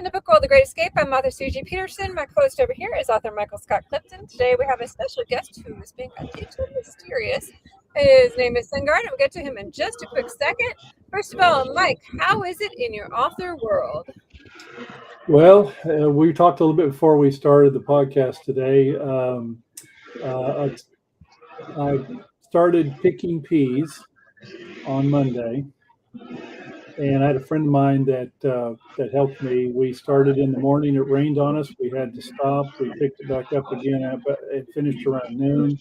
Welcome to Book World, The Great Escape. I'm author Susie Peterson. My co-host over here is author Michael Scott Clifton. Today we have a special guest who is being a little mysterious. His name is Saengard, and we'll get to him in just a quick second. First of all, Mike, how is it in your author world? Well, we talked a little bit before we started the podcast today. I started picking peas on Monday, and I had a friend of mine that helped me. We started in the morning. It rained on us. We had to stop. We picked it back up again. It finished around noon.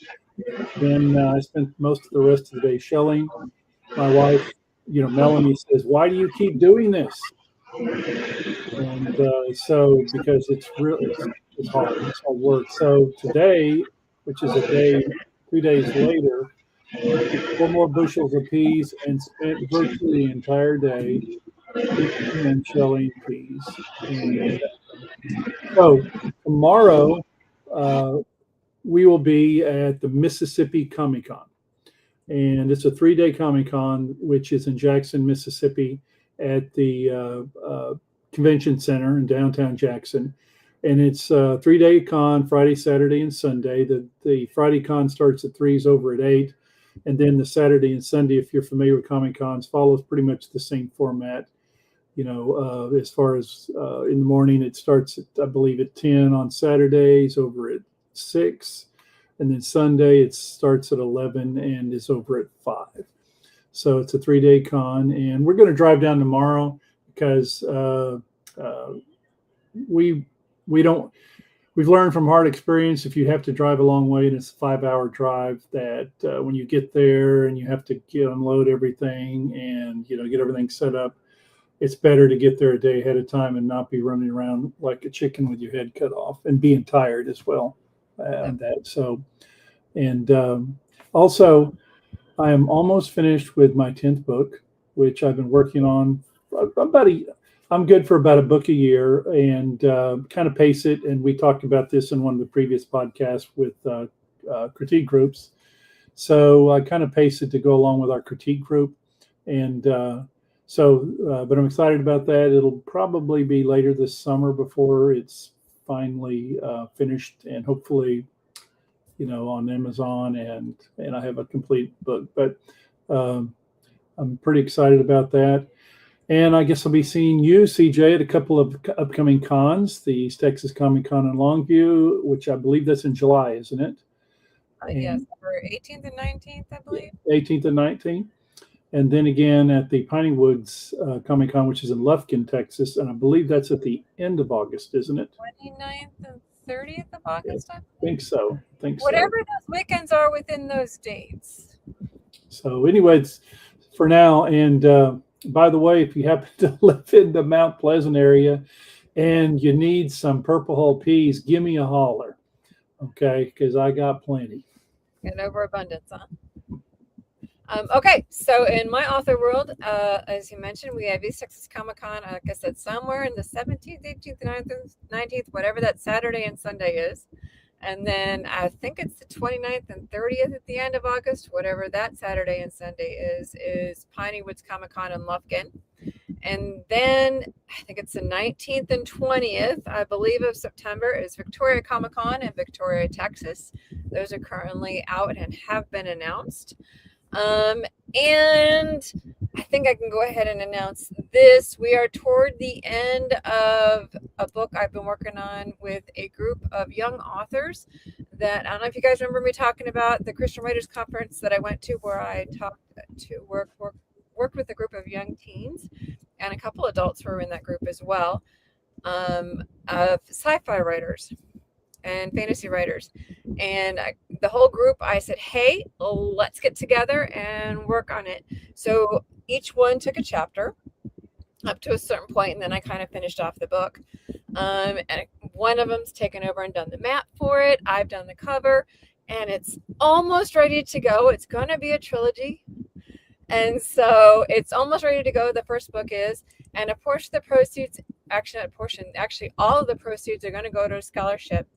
Then I spent most of the rest of the day shelling. My wife, Melanie, says, "Why do you keep doing this?" And so because it's hard, it's hard work. So today, which is 2 days later, I picked 4 more bushels of peas and spent virtually the entire day picking and shelling peas. And so tomorrow, we will be at the Mississippi Comic Con, and it's a 3-day Comic Con, which is in Jackson, Mississippi, at the Convention Center in downtown Jackson. And it's a 3-day con, Friday, Saturday, and Sunday. The Friday con starts at 3, is over at 8. And then the Saturday and Sunday, if you're familiar with Comic Cons, follows pretty much the same format. As far as in the morning, it starts at, I believe, at 10 on Saturdays, over at 6. And then Sunday, it starts at 11 and is over at 5. So it's a 3-day con. And we're going to drive down tomorrow because we've learned from hard experience, if you have to drive a long way and it's a 5-hour drive, that when you get there and you have to unload everything and get everything set up, it's better to get there a day ahead of time and not be running around like a chicken with your head cut off and being tired as well. Also, I am almost finished with my 10th book, which I've been working on I'm good for about a book a year, and kind of pace it. And we talked about this in one of the previous podcasts with critique groups. So I kind of pace it to go along with our critique group. And but I'm excited about that. It'll probably be later this summer before it's finally finished, and hopefully, on Amazon, and I have a complete book. But I'm pretty excited about that. And I guess I'll be seeing you, CJ, at a couple of upcoming cons, the East Texas Comic Con in Longview, which I believe that's in July, isn't it? Yes, for 18th and 19th, I believe. 18th and 19th. And then again at the Piney Woods Comic Con, which is in Lufkin, Texas. And I believe that's at the end of August, isn't it? 29th and 30th of August, I think so. Whatever those weekends are within those dates. So anyways, for now, and by the way, if you happen to live in the Mount Pleasant area and you need some Purple Hull peas, give me a holler, okay? Because I got plenty. An overabundance, huh? Okay, so in my author world, as you mentioned, we have East Texas Comic Con, like I said, somewhere in the 17th, 18th, 19th, whatever that Saturday and Sunday is. And then I think it's the 29th and 30th at the end of August, whatever that Saturday and Sunday is Piney Woods Comic Con in Lufkin. And then I think it's the 19th and 20th, I believe, of September is Victoria Comic Con in Victoria, Texas. Those are currently out and have been announced. And I think I can go ahead and announce this. We are toward the end of a book I've been working on with a group of young authors that, I don't know if you guys remember me talking about the Christian Writers Conference that I went to, where I worked with a group of young teens, and a couple adults were in that group as well, of sci-fi writers and fantasy writers. And the whole group, I said, hey, let's get together and work on it. So each one took a chapter up to a certain point, and then I kind of finished off the book. And one of them's taken over and done the map for it. I've done the cover, and it's almost ready to go. It's going to be a trilogy. And so it's almost ready to go. The first book is, and a portion of the proceeds, actually all of the proceeds are going to go to a scholarship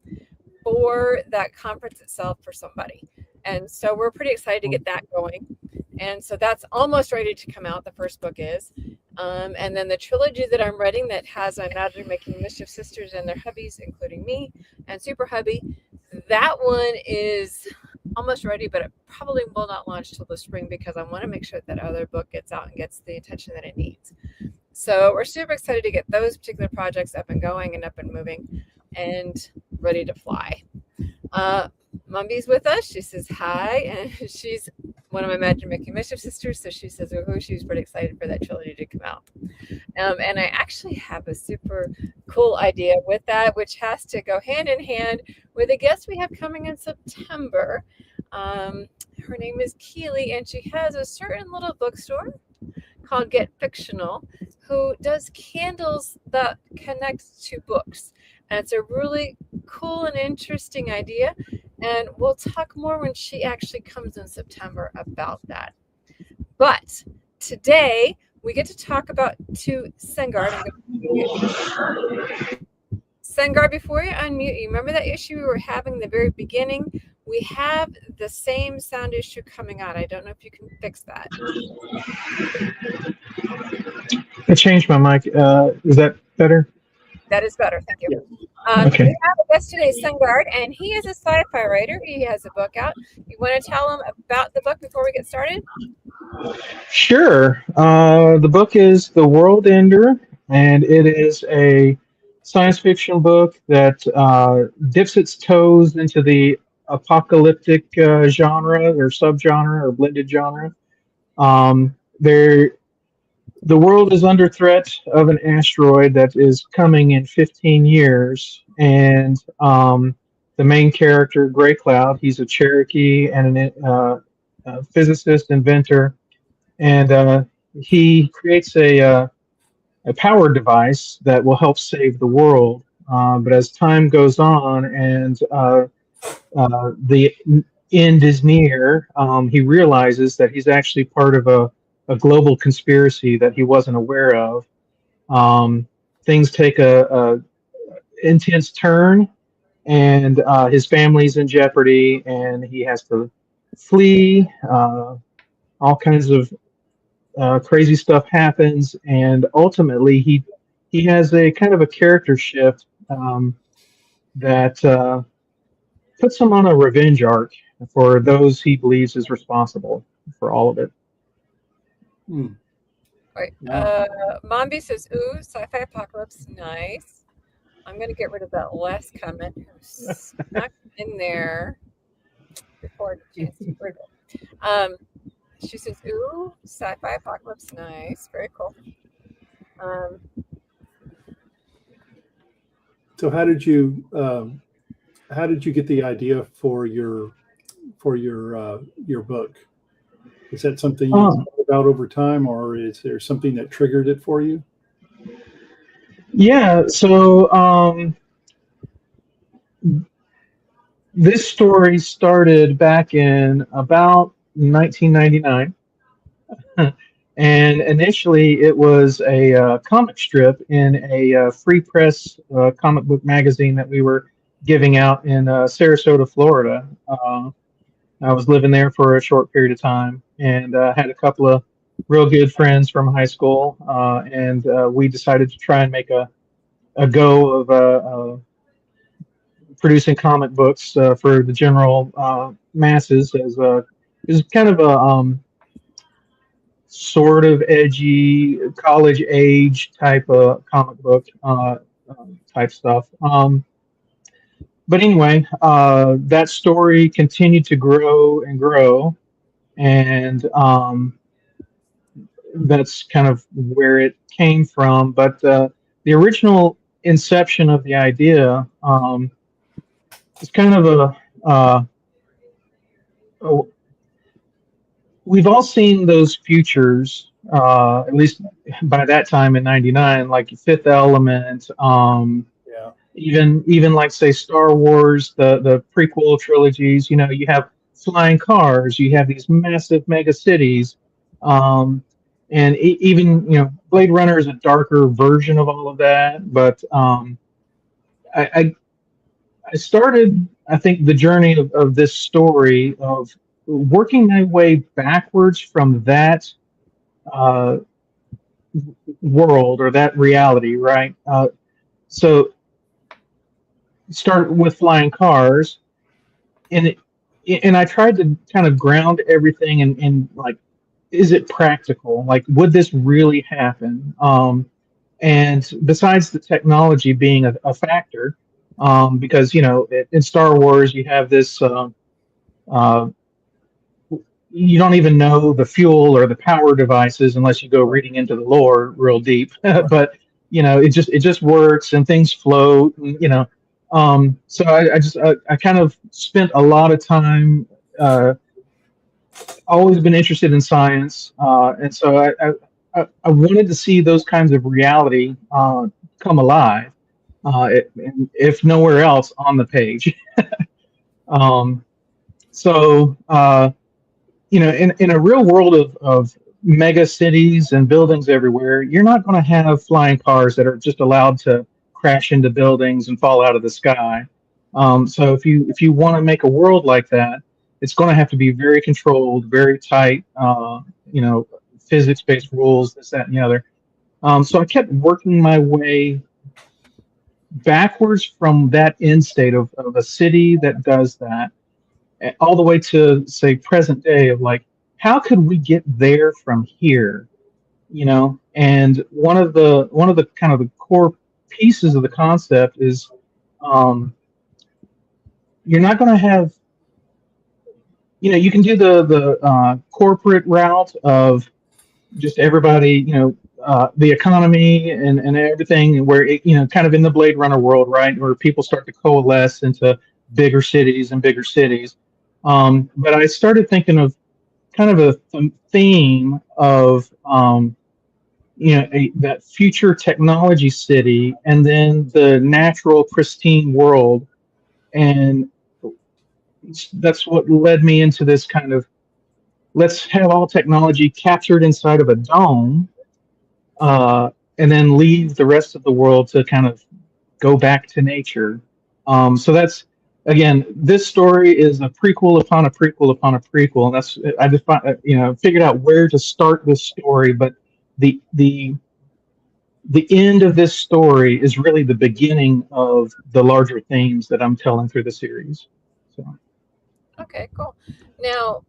for that conference itself for somebody. And so we're pretty excited to get that going. And so that's almost ready to come out. The first book is. And then the trilogy that I'm writing that has my Magic Making Mischief sisters and their hubbies, including me and Super Hubby, that one is almost ready, but it probably will not launch till the spring because I want to make sure that other book gets out and gets the attention that it needs. So we're super excited to get those particular projects up and going and up and moving and ready to fly. Mumby's with us. She says hi, and she's one of my Magic Making Mischief sisters, so she says woohoo. She's pretty excited for that trilogy to come out. And I actually have a super cool idea with that, which has to go hand in hand with a guest we have coming in September. Her name is Keely, and she has a certain little bookstore called Get Fictional, who does candles that connect to books. And it's a really cool and interesting idea. And we'll talk more when she actually comes in September about that. But today we get to talk about Saengard. Saengard, before you unmute, you remember that issue we were having in the very beginning? We have the same sound issue coming out. I don't know if you can fix that. I changed my mic. Is that better? That is better. Thank you. Okay. We have a guest today, Saengard, and he is a sci-fi writer. He has a book out. You want to tell him about the book before we get started? Sure. The book is The World Ender, and it is a science fiction book that dips its toes into the apocalyptic genre or subgenre or blended genre. The world is under threat of an asteroid that is coming in 15 years, and the main character, Gray Cloud, he's a Cherokee and a physicist, inventor, and he creates a power device that will help save the world. But as time goes on and the end is near, he realizes that he's actually part of a global conspiracy that he wasn't aware of. Things take a intense turn, and his family's in jeopardy, and he has to flee. All kinds of crazy stuff happens, and ultimately he has a kind of a character shift that puts him on a revenge arc for those he believes is responsible for all of it. Right. Mombi says, ooh, sci-fi apocalypse, nice. I'm going to get rid of that last comment who snuck in there before the chance to read it. She says, ooh, sci-fi apocalypse, nice. Very cool. So how did you get the idea for your book? Is that something you thought about over time, or is there something that triggered it for you? Yeah, so this story started back in about 1999. And initially it was a comic strip in a free press comic book magazine that we were giving out in Sarasota, Florida. I was living there for a short period of time, and had a couple of real good friends from high school, and we decided to try and make a go of producing comic books for the general masses as is kind of a sort of edgy college age type of comic book type stuff. But anyway, that story continued to grow and grow, and that's kind of where it came from. But the original inception of the idea is kind of we've all seen those futures, at least by that time in '99, like Fifth Element. Even like say Star Wars, the prequel trilogies. You know, you have flying cars, you have these massive mega cities, and even Blade Runner is a darker version of all of that. But I started, I think, the journey of this story of working my way backwards from that world or that reality, right? So start with flying cars, and and I tried to kind of ground everything in like, is it practical? Like, would this really happen? And besides the technology being a factor, because in Star Wars you have this. Uh, you don't even know the fuel or the power devices unless you go reading into the lore real deep. But it just works and things float. So I kind of spent a lot of time. Always been interested in science, and so I wanted to see those kinds of reality come alive, and if nowhere else on the page. Um, so in a real world of mega cities and buildings everywhere, you're not going to have flying cars that are just allowed to crash into buildings and fall out of the sky. So if you want to make a world like that, it's going to have to be very controlled, very tight, physics-based rules, this, that, and the other. So I kept working my way backwards from that end state of a city that does that, all the way to, say, present day, of like, how could we get there from here? And one of the kind of the core pieces of the concept is, um, you're not going to have, you can do the corporate route of just everybody, the economy and everything, where kind of in the Blade Runner world, right, where people start to coalesce into bigger cities and bigger cities. But I started thinking of kind of a theme of, that future technology city, and then the natural pristine world, and that's what led me into this kind of, let's have all technology captured inside of a dome, and then leave the rest of the world to kind of go back to nature. So that's, again, this story is a prequel upon a prequel upon a prequel, and that's, I defined, figured out where to start this story, but the end of this story is really the beginning of the larger themes that I'm telling through the series. So. Okay, cool. Now,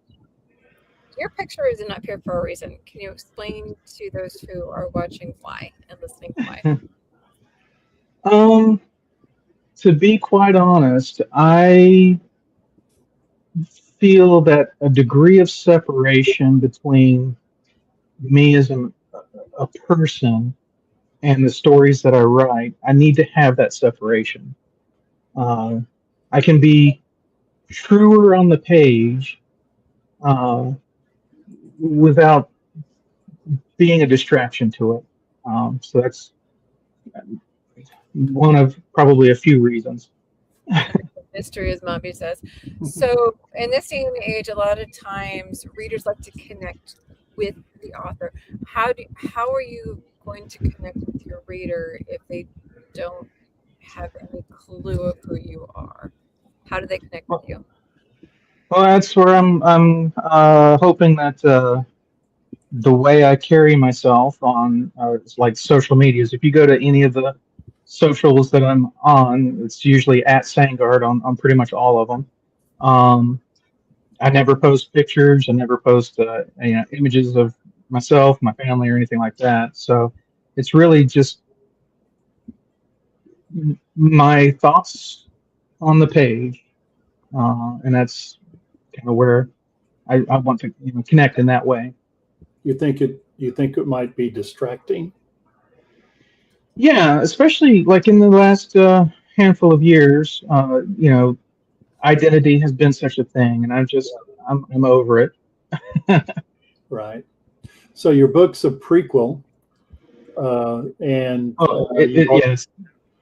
your picture isn't up here for a reason. Can you explain to those who are watching why and listening why? To be quite honest, I feel that a degree of separation between me as a person and the stories that I write, I need to have that separation. I can be truer on the page, without being a distraction to it. So that's one of probably a few reasons. Mystery, as Mommy says. So, in this day and age, a lot of times readers like to connect with the author. How are you going to connect with your reader if they don't have any clue of who you are? How do they connect with you? Well, that's where I'm hoping that the way I carry myself on, like, social medias. If you go to any of the socials that I'm on, it's usually at Saengard on pretty much all of them. I never post pictures. I never post images of myself, my family, or anything like that. So it's really just my thoughts on the page, and that's kind of where I want to connect in that way. You think it might be distracting? Yeah, especially like in the last handful of years, identity has been such a thing, and I'm over it. Right. So your book's a prequel, and Yes.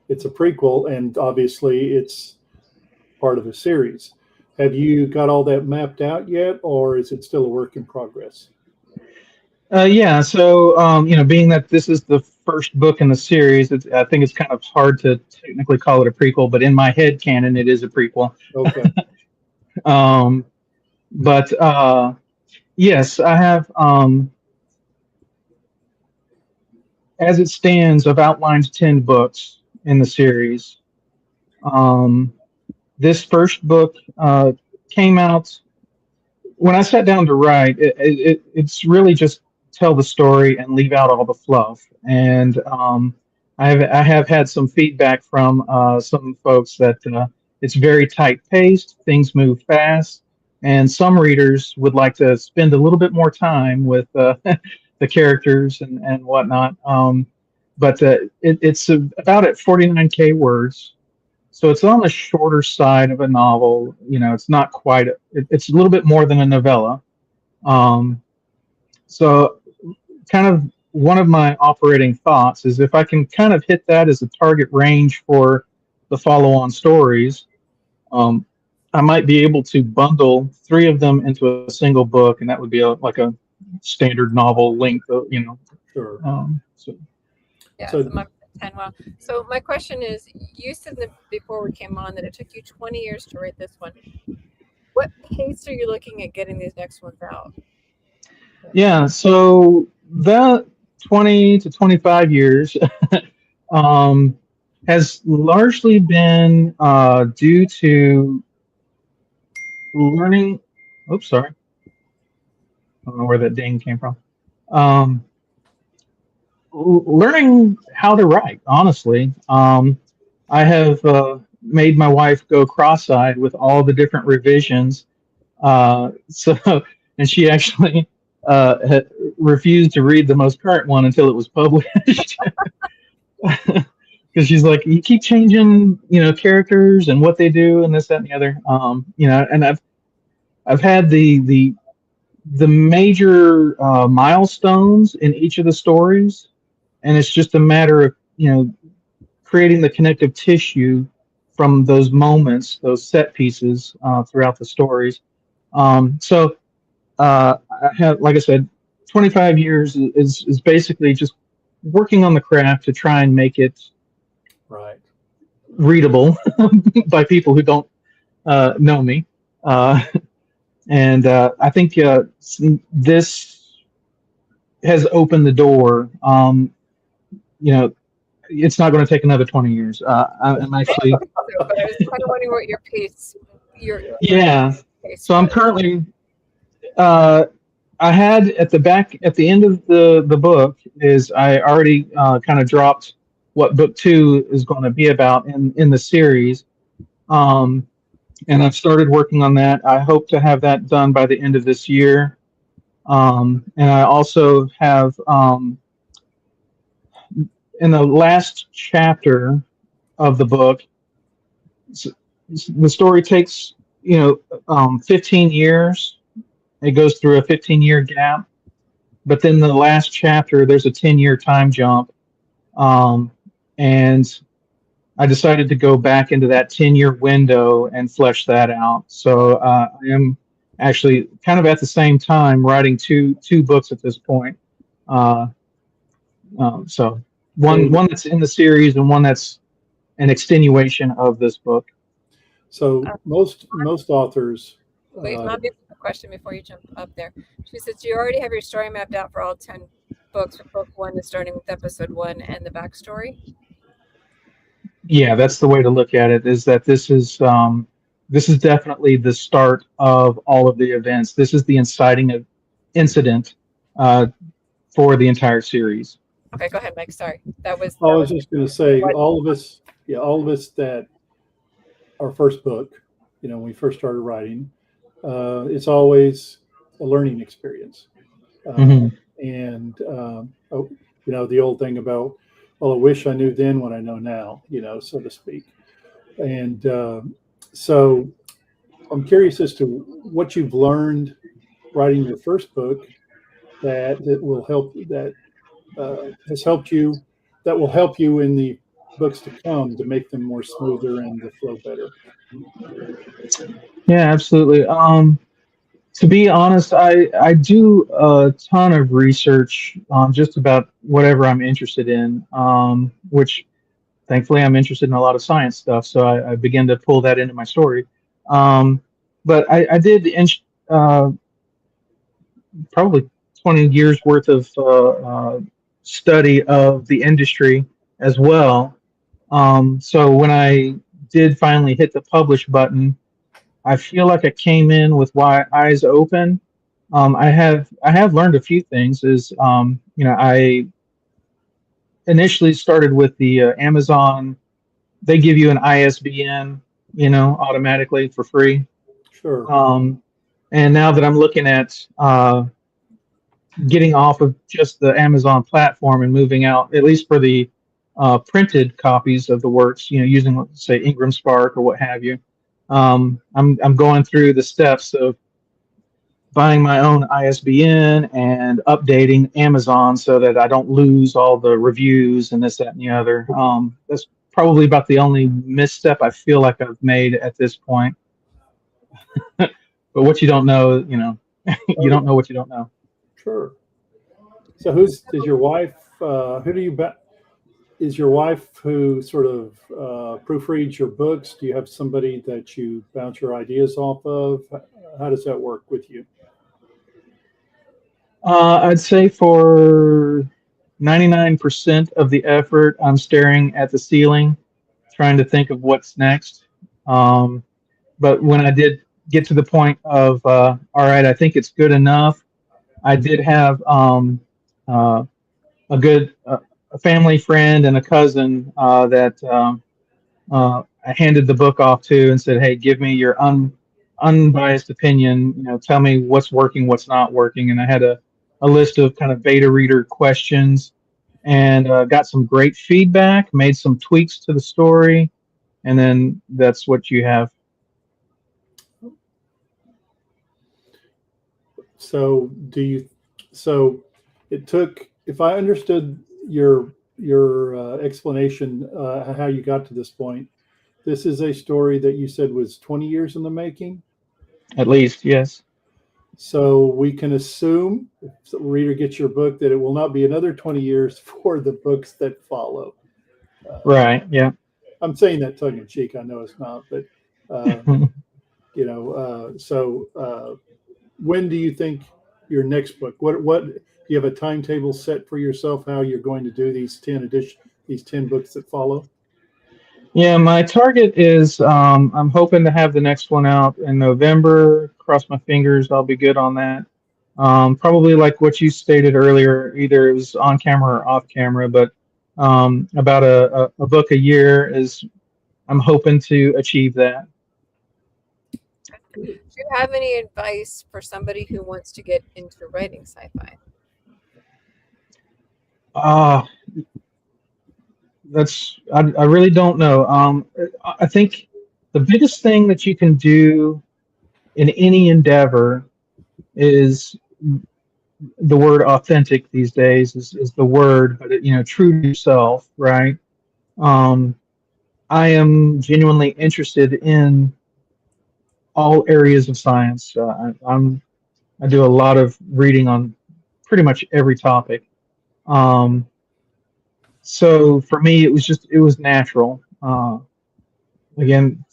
it's a prequel, and obviously it's part of a series. Have you got all that mapped out yet, or is it still a work in progress? Yeah. So being that this is the first book in the series, I think it's kind of hard to technically call it a prequel, but in my head canon, it is a prequel. Okay. But yes, I have. as it stands, I've outlined 10 books in the series. This first book came out when I sat down to write. It's really just tell the story and leave out all the fluff. And I have had some feedback from some folks that it's very tight paced, things move fast, and some readers would like to spend a little bit more time with the characters and whatnot. But it's about at 49K words. So it's on the shorter side of a novel. You know, it's not quite. It's a little bit more than a novella. So, kind of one of my operating thoughts is if I can kind of hit that as a target range for the follow-on stories, I might be able to bundle 3 of them into a single book, and that would be like a standard novel length. You know. Sure. So my 10. Well, so my question is, you said that before we came on that it took you 20 years to write this one. What pace are you looking at getting these next ones out? Yeah, so that 20 to 25 years has largely been due to learning. Oops, sorry. I don't know where that ding came from. Learning how to write, honestly. I have made my wife go cross-eyed with all the different revisions. And she actually had refused to read the most current one until it was published. Because she's like, you keep changing, you know, characters and what they do and this, that, and the other. You know, and I've had the major milestones in each of the stories, and it's just a matter of, you know, creating the connective tissue from those moments, those set pieces throughout the stories. So I have, like I said, 25 years is basically just working on the craft to try and make it right readable by people who don't know me. And I think this has opened the door. You know, it's not going to take another 20 years. I'm actually. But I was kind of wondering what your pace. Yeah. Pace So I'm was. currently. I had at the end of the book is I already kind of dropped what book 2 is going to be about in the series. And I've started working on that. I hope to have that done by the end of this year. And I also have in the last chapter of the book, the story takes 15 years. It goes through a 15-year gap, but then the last chapter there's a 10-year time jump, and I decided to go back into that 10-year window and flesh that out. So I am actually kind of at the same time writing two books at this point. So one that's in the series and one that's an extenuation of this book. So most authors. Wait, Mom, you have a question before you jump up there. She says, do you already have your story mapped out for all 10 books, with book 1 is starting with episode 1 and the backstory? Yeah, that's the way to look at it, is that this is definitely the start of all of the events. This is the inciting incident for the entire series. Okay, go ahead, Mike. Sorry. I was just going to say, all of us that our first book, when we first started writing, it's always a learning experience. And the old thing about, well, I wish I knew then what I know now, so to speak. And so I'm curious as to what you've learned writing your first book that will help, that has helped you, that will help you in the books to come to make them more smoother and to flow better. Yeah, absolutely. To be honest, I do a ton of research on just about whatever I'm interested in, which thankfully I'm interested in a lot of science stuff, so I begin to pull that into my story. But I did probably 20 years worth of study of the industry as well. So when I did finally hit the publish button, I feel like I came in with wide eyes open. I have learned a few things. I initially started with the Amazon. They give you an ISBN, automatically for free. Sure. And now that I'm looking at getting off of just the Amazon platform and moving out, at least for the printed copies of the works, using, let's say, Ingram Spark or what have you. I'm going through the steps of buying my own ISBN and updating Amazon so that I don't lose all the reviews and this, that, and the other. That's probably about the only misstep I feel like I've made at this point. But what you don't know, you don't know what you don't know. Sure. So is your wife? Who do you bet? Is your wife who sort of proofreads your books? Do you have somebody that you bounce your ideas off of? How does that work with you? I'd say for 99% of the effort, I'm staring at the ceiling, trying to think of what's next. But when I did get to the point of, all right, I think it's good enough, I did have a family friend and a cousin that I handed the book off to and said, "Hey, give me your unbiased opinion. Tell me what's working, what's not working." And I had a list of kind of beta reader questions, and got some great feedback. Made some tweaks to the story, and then that's what you have. So So it took. If I understood your explanation, how you got to this point, this is a story that you said was 20 years in the making. At least, yes. So we can assume, if the reader gets your book, that it will not be another 20 years for the books that follow. Right. Yeah. I'm saying that tongue in cheek. I know it's not, but when do you think your next book? What do you have a timetable set for yourself? How you're going to do these 10 books that follow? Yeah, my target is I'm hoping to have the next one out in November. Cross my fingers, I'll be good on that. Probably like what you stated earlier, either it was on camera or off camera, but about a book a year is, I'm hoping to achieve that. Do you have any advice for somebody who wants to get into writing sci-fi? I really don't know. I think the biggest thing that you can do in any endeavor is, the word authentic these days is the word, but true to yourself, right? I am genuinely interested in all areas of science. I do a lot of reading on pretty much every topic. So for me, it was natural. Again,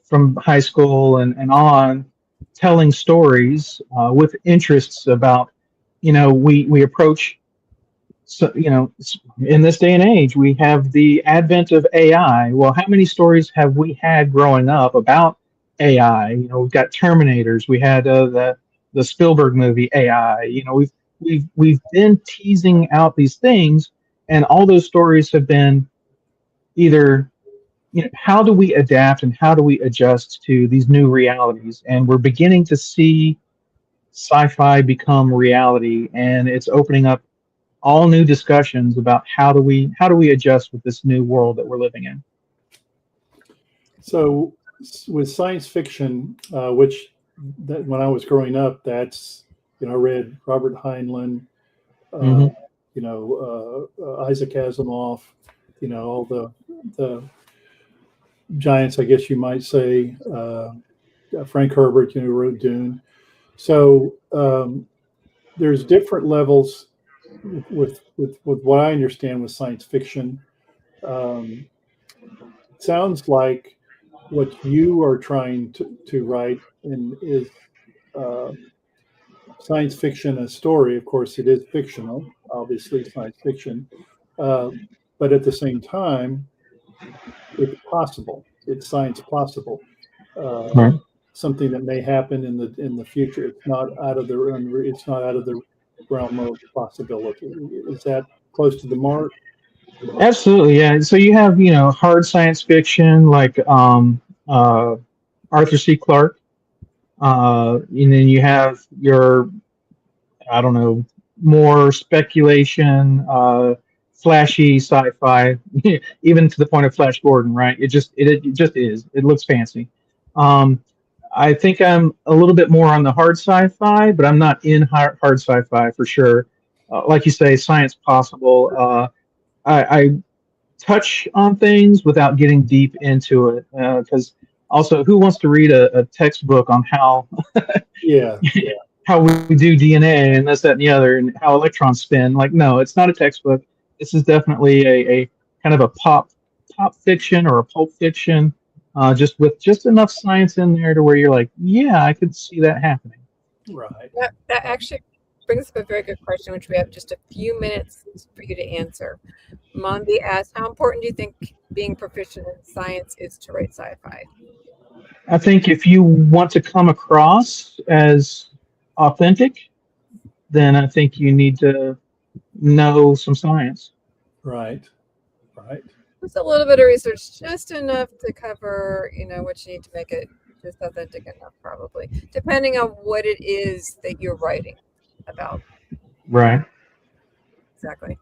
from high school and on, telling stories with interests about, we approach, so, in this day and age, we have the advent of AI. Well, how many stories have we had growing up about AI? We've got Terminators. We had the Spielberg movie AI. We've been teasing out these things, and all those stories have been either, how do we adapt and how do we adjust to these new realities? And we're beginning to see sci-fi become reality, and it's opening up all new discussions about how do we adjust with this new world that we're living in. So with science fiction, which when I was growing up, that's, I read Robert Heinlein, Isaac Asimov, all the giants, I guess you might say, Frank Herbert, who wrote Dune. So there's different levels with what I understand with science fiction. Sounds like what you are trying to write is science fiction a story. Of course, it is fictional, obviously science fiction, but at the same time, it's possible. It's science possible. Right. Something that may happen in the future. It's not out of the realm of possibility. Is that close to the mark? Absolutely, yeah. So you have, hard science fiction like Arthur C. Clarke, and then you have your, I don't know, more speculation, flashy sci-fi, even to the point of Flash Gordon, right? It just is. It looks fancy. Um, I think I'm a little bit more on the hard sci-fi, but I'm not in hard sci-fi for sure. Like you say, science possible. I touch on things without getting deep into it, because also, who wants to read a textbook on how Yeah. how we do DNA and this, that, and the other, and how electrons spin? Like, no, it's not a textbook. This is definitely a kind of a pop fiction or a pulp fiction, just with just enough science in there to where you're like, yeah, I could see that happening. Right. That actually brings up a very good question, which we have just a few minutes for you to answer. Mondi asks, how important do you think being proficient in science is to write sci-fi? I think if you want to come across as authentic, then I think you need to know some science. Right. Just a little bit of research, just enough to cover, what you need to make it just authentic enough, probably, depending on what it is that you're writing about. Right. Exactly.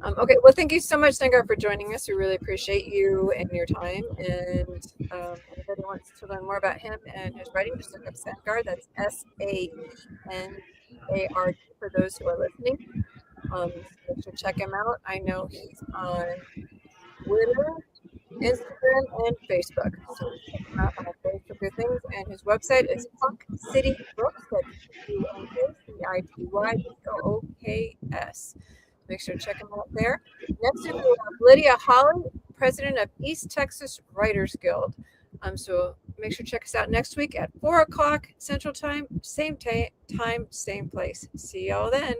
Okay, well, thank you so much, Saengard, for joining us. We really appreciate you and your time. And anybody wants to learn more about him and his writing, just look up Saengard. That's Saenard for those who are listening. Make sure to check him out. I know he's on Twitter, Instagram, and Facebook. So check him out on those good things. And his website is Punk City Books. That's PUNKCITYBOOKS. Make sure to check him out there. Next up, we have Lydia Holly, president of East Texas Writers Guild. So make sure to check us out next week at 4 o'clock Central Time, same time, same place. See y'all then.